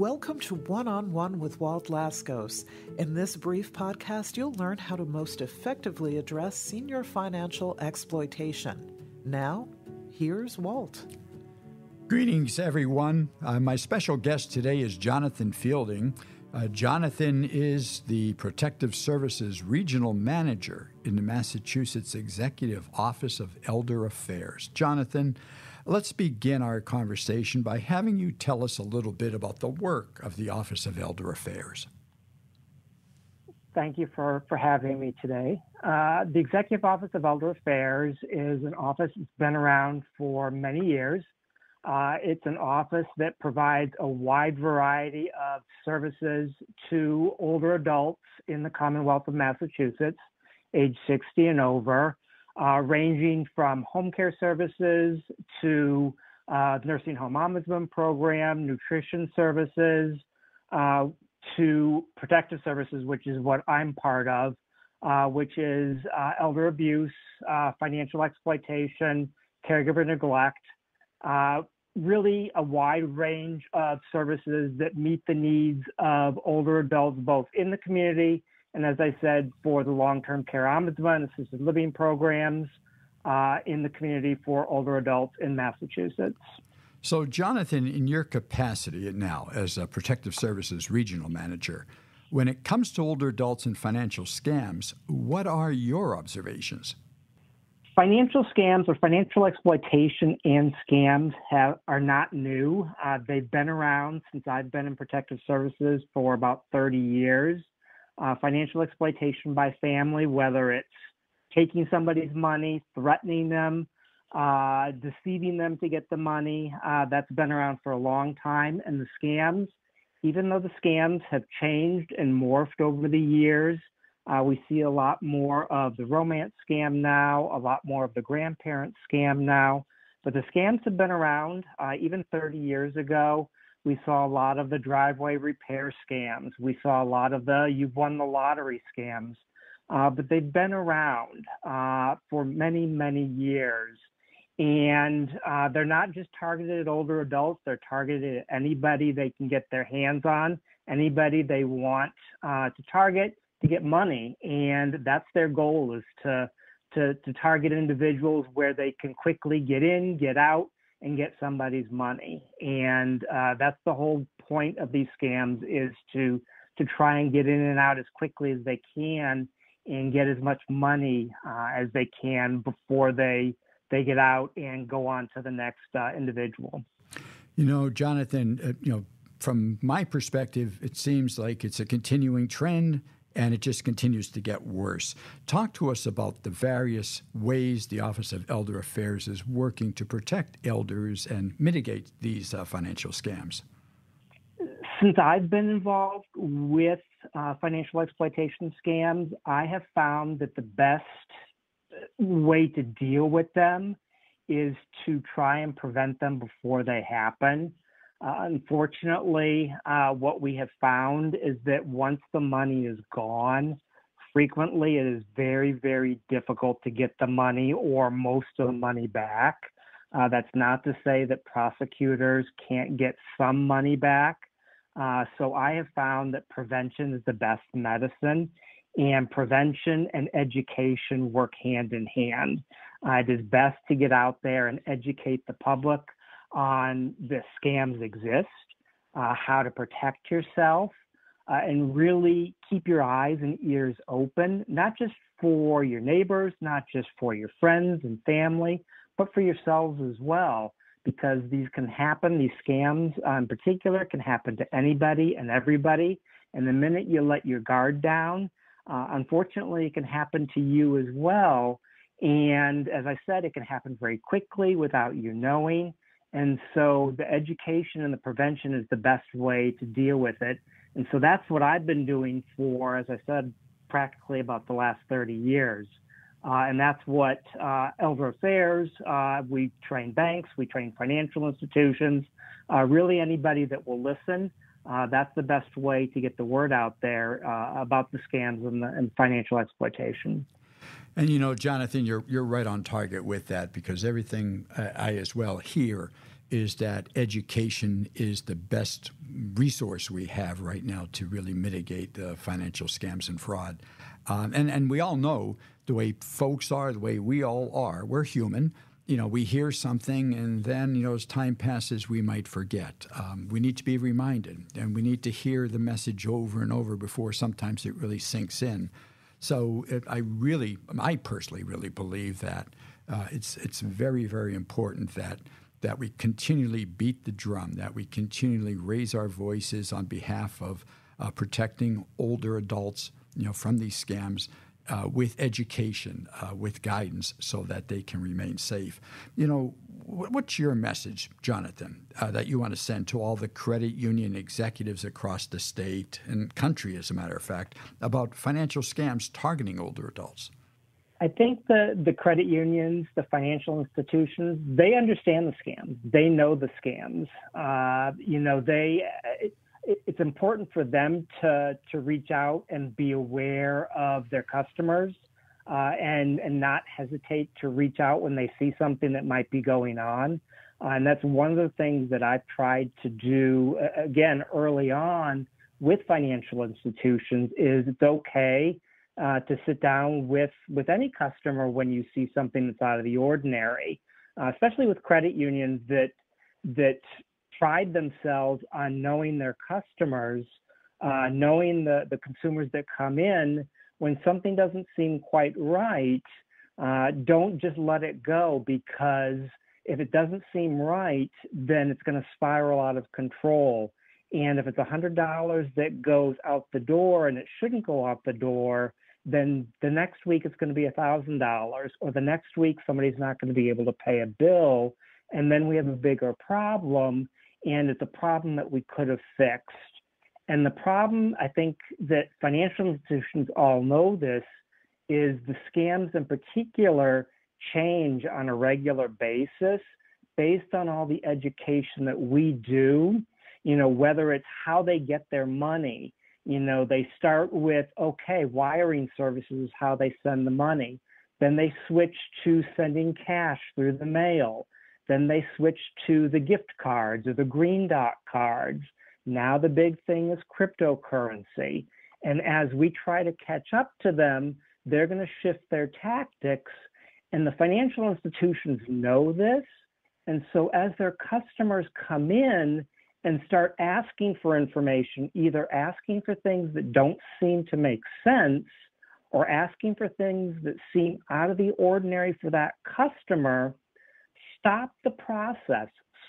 Welcome to One-on-One with Walt Laskos. In this brief podcast, you'll learn how to most effectively address senior financial exploitation. Now, here's Walt. Greetings, everyone. My special guest today is Jonathan Fielding. Jonathan is the Protective Services Regional Manager in the Massachusetts Executive Office of Elder Affairs. Jonathan, let's begin our conversation by having you tell us a little bit about the work of the Office of Elder Affairs. Thank you for having me today. The Executive Office of Elder Affairs is an office that's been around for many years. It's an office that provides a wide variety of services to older adults in the Commonwealth of Massachusetts, age 60 and over, ranging from home care services to nursing home ombudsman program, nutrition services, to protective services, which is what I'm part of, which is elder abuse, financial exploitation, caregiver neglect, really a wide range of services that meet the needs of older adults, both in the community and, as I said, for the long-term care ombudsman, assisted living programs in the community for older adults in Massachusetts. So, Jonathan, in your capacity now as a Protective Services Regional Manager, when it comes to older adults and financial scams, what are your observations? Financial scams or financial exploitation and scams are not new. They've been around since I've been in protective services for about 30 years. Financial exploitation by family, whether it's taking somebody's money, threatening them, deceiving them to get the money, that's been around for a long time. And the scams, even though the scams have changed and morphed over the years, we see a lot more of the romance scam now, a lot more of the grandparent scam now. But the scams have been around. Even 30 years ago, we saw a lot of the driveway repair scams. We saw a lot of the you've won the lottery scams. But they've been around for many, many years. And they're not just targeted at older adults. They're targeted at anybody they can get their hands on, anybody they want to target to get money. And that's their goal, is to target individuals where they can quickly get in, get out, and get somebody's money. And that's the whole point of these scams, is to try and get in and out as quickly as they can and get as much money as they can before they get out and go on to the next individual. You know, Jonathan, from my perspective, it seems like it's a continuing trend, and it just continues to get worse. Talk to us about the various ways the Office of Elder Affairs is working to protect elders and mitigate these financial scams. Since I've been involved with financial exploitation scams, I have found that the best way to deal with them is to try and prevent them before they happen. Unfortunately, what we have found is that once the money is gone, frequently it is very, very difficult to get the money or most of the money back. That's not to say that prosecutors can't get some money back. So I have found that prevention is the best medicine, and prevention and education work hand in hand. It is best to get out there and educate the public on the scams exist, how to protect yourself, and really keep your eyes and ears open, not just for your neighbors, not just for your friends and family, but for yourselves as well, because these can happen. These scams in particular can happen to anybody and everybody. And the minute you let your guard down, unfortunately, it can happen to you as well. And as I said, it can happen very quickly without you knowing. And so the education and the prevention is the best way to deal with it. And so that's what I've been doing for, as I said, practically about the last 30 years. And that's what Elder Affairs, we train banks, we train financial institutions, really anybody that will listen. That's the best way to get the word out there about the scams and financial exploitation. And, you know, Jonathan, you're right on target with that, because everything I as well hear is that education is the best resource we have right now to really mitigate financial scams and fraud. And we all know the way folks are, the way we all are. We're human. We hear something, and then, as time passes, we might forget. We need to be reminded, and we need to hear the message over and over before sometimes it really sinks in. So I personally really believe that it's very, very important that we continually beat the drum, that we continually raise our voices on behalf of protecting older adults, from these scams, with education, with guidance, so that they can remain safe. What's your message, Jonathan, that you want to send to all the credit union executives across the state and country, as a matter of fact, about financial scams targeting older adults? I think the credit unions, the financial institutions, they understand the scams. They know the scams. It's important for them to reach out and be aware of their customers and not hesitate to reach out when they see something that might be going on. And that's one of the things that I've tried to do, again, early on with financial institutions, is it's okay to sit down with any customer when you see something that's out of the ordinary, especially with credit unions that pride themselves on knowing their customers, knowing the consumers that come in. When something doesn't seem quite right, don't just let it go, because if it doesn't seem right, then it's going to spiral out of control. And if it's $100 that goes out the door and it shouldn't go out the door, then the next week it's going to be $1,000, or the next week somebody's not going to be able to pay a bill. And then we have a bigger problem, and it's a problem that we could have fixed. And the problem, I think, that financial institutions all know this, is the scams in particular change on a regular basis based on all the education that we do, whether it's how they get their money. They start with, wiring services is how they send the money. Then they switch to sending cash through the mail. Then they switch to the gift cards or the green dot cards. Now the big thing is cryptocurrency. And as we try to catch up to them, they're going to shift their tactics. And the financial institutions know this. And so as their customers come in and start asking for information, either asking for things that don't seem to make sense or asking for things that seem out of the ordinary for that customer, stop the process,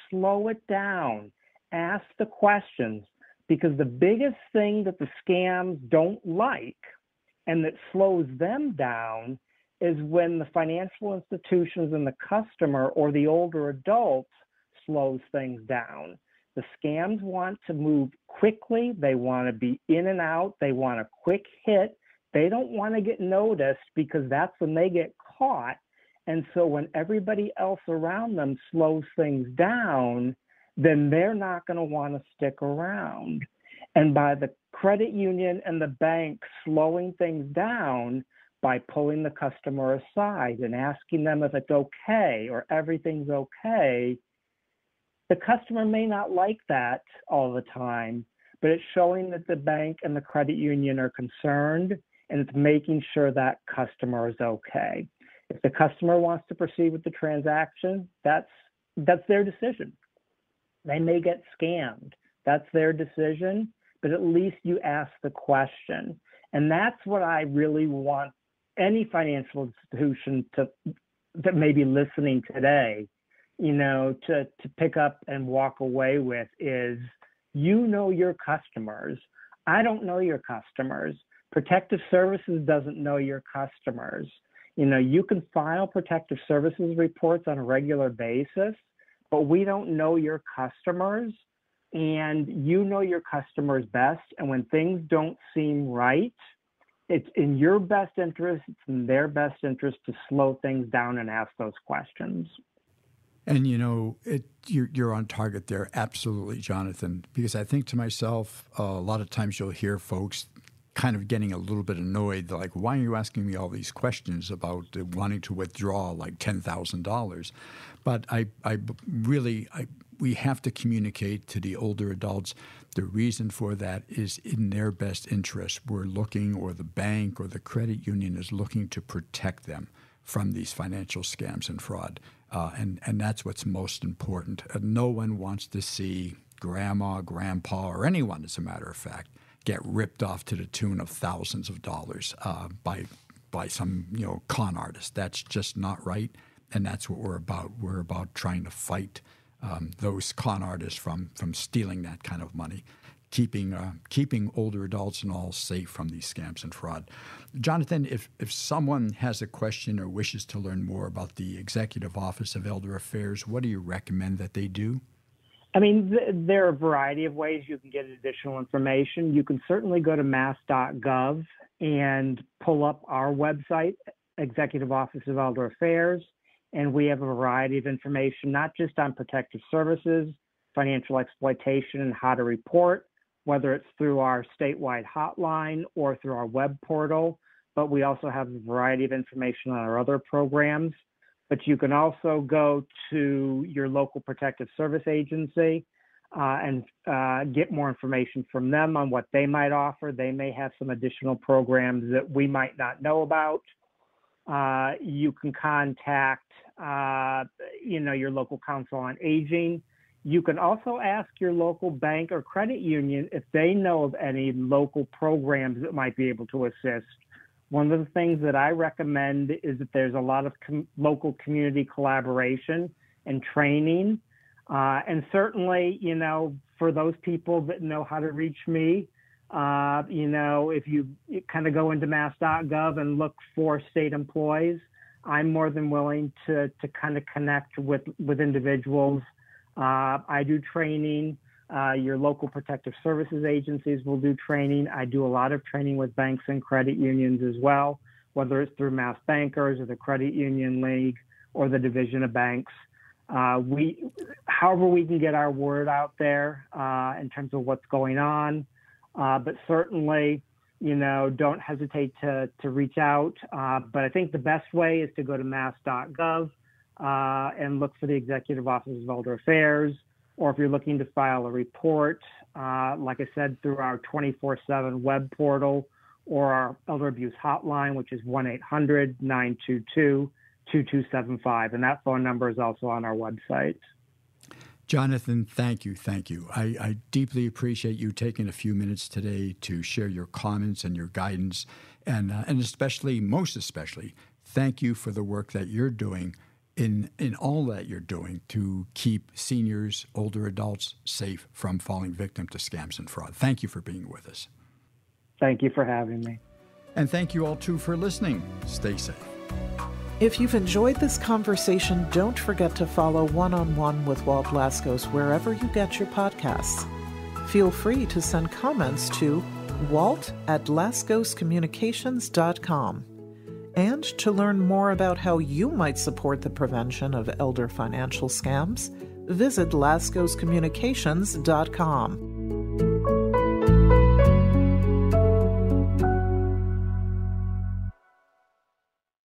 slow it down, ask the questions, because the biggest thing that the scams don't like and that slows them down is when the financial institutions and the customer or the older adults slows things down. The scams want to move quickly. They want to be in and out. They want a quick hit. They don't want to get noticed, because that's when they get caught. And so when everybody else around them slows things down, then they're not going to want to stick around. And by the credit union and the bank slowing things down by pulling the customer aside and asking them if it's okay or everything's okay, the customer may not like that all the time, but it's showing that the bank and the credit union are concerned, and it's making sure that customer is okay. If the customer wants to proceed with the transaction, that's their decision. They may get scammed. That's their decision, but at least you ask the question. And that's what I really want any financial institution that may be listening today, to pick up and walk away with is, your customers. I don't know your customers. Protective Services doesn't know your customers. You can file Protective Services reports on a regular basis, but we don't know your customers, and you know your customers best. And when things don't seem right, it's in your best interest, it's in their best interest to slow things down and ask those questions. And, you're on target there, absolutely, Jonathan, because I think to myself, a lot of times you'll hear folks kind of getting a little bit annoyed, like, why are you asking me all these questions about wanting to withdraw like $10,000? But I we have to communicate to the older adults. The reason for that is in their best interest. We're looking, or the bank or the credit union is looking to protect them from these financial scams and fraud. And that's what's most important. No one wants to see grandma, grandpa, or anyone, as a matter of fact, get ripped off to the tune of thousands of dollars by some con artist. That's just not right, and that's what we're about. We're about trying to fight those con artists from stealing that kind of money, keeping older adults and all safe from these scams and fraud. Jonathan, if someone has a question or wishes to learn more about the Executive Office of Elder Affairs, what do you recommend that they do? I mean, there are a variety of ways you can get additional information. You can certainly go to mass.gov and pull up our website, Executive Office of Elder Affairs, and we have a variety of information, not just on protective services, financial exploitation, and how to report, whether it's through our statewide hotline or through our web portal, but we also have a variety of information on our other programs. But you can also go to your local protective service agency and get more information from them on what they might offer. They may have some additional programs that we might not know about. You can contact, your local council on aging. You can also ask your local bank or credit union if they know of any local programs that might be able to assist. One of the things that I recommend is that there's a lot of local community collaboration and training. And certainly, for those people that know how to reach me, if you kind of go into mass.gov and look for state employees, I'm more than willing to kind of connect with individuals. I do training. Your local protective services agencies will do training. I do a lot of training with banks and credit unions as well, whether it's through Mass Bankers or the Credit Union League or the Division of Banks. However we can get our word out there in terms of what's going on, but certainly, don't hesitate to reach out. But I think the best way is to go to mass.gov and look for the Executive Office of Elder Affairs. Or if you're looking to file a report, like I said, through our 24/7 web portal or our elder abuse hotline, which is 1-800-922-2275. And that phone number is also on our website. Jonathan, thank you. I deeply appreciate you taking a few minutes today to share your comments and your guidance. And most especially, thank you for the work that you're doing in all that you're doing to keep seniors, older adults safe from falling victim to scams and fraud. Thank you for being with us. Thank you for having me. And thank you all, too, for listening. Stay safe. If you've enjoyed this conversation, don't forget to follow One-on-One with Walt Laskos wherever you get your podcasts. Feel free to send comments to walt@laskoscommunications.com. And to learn more about how you might support the prevention of elder financial scams, visit laskoscommunications.com.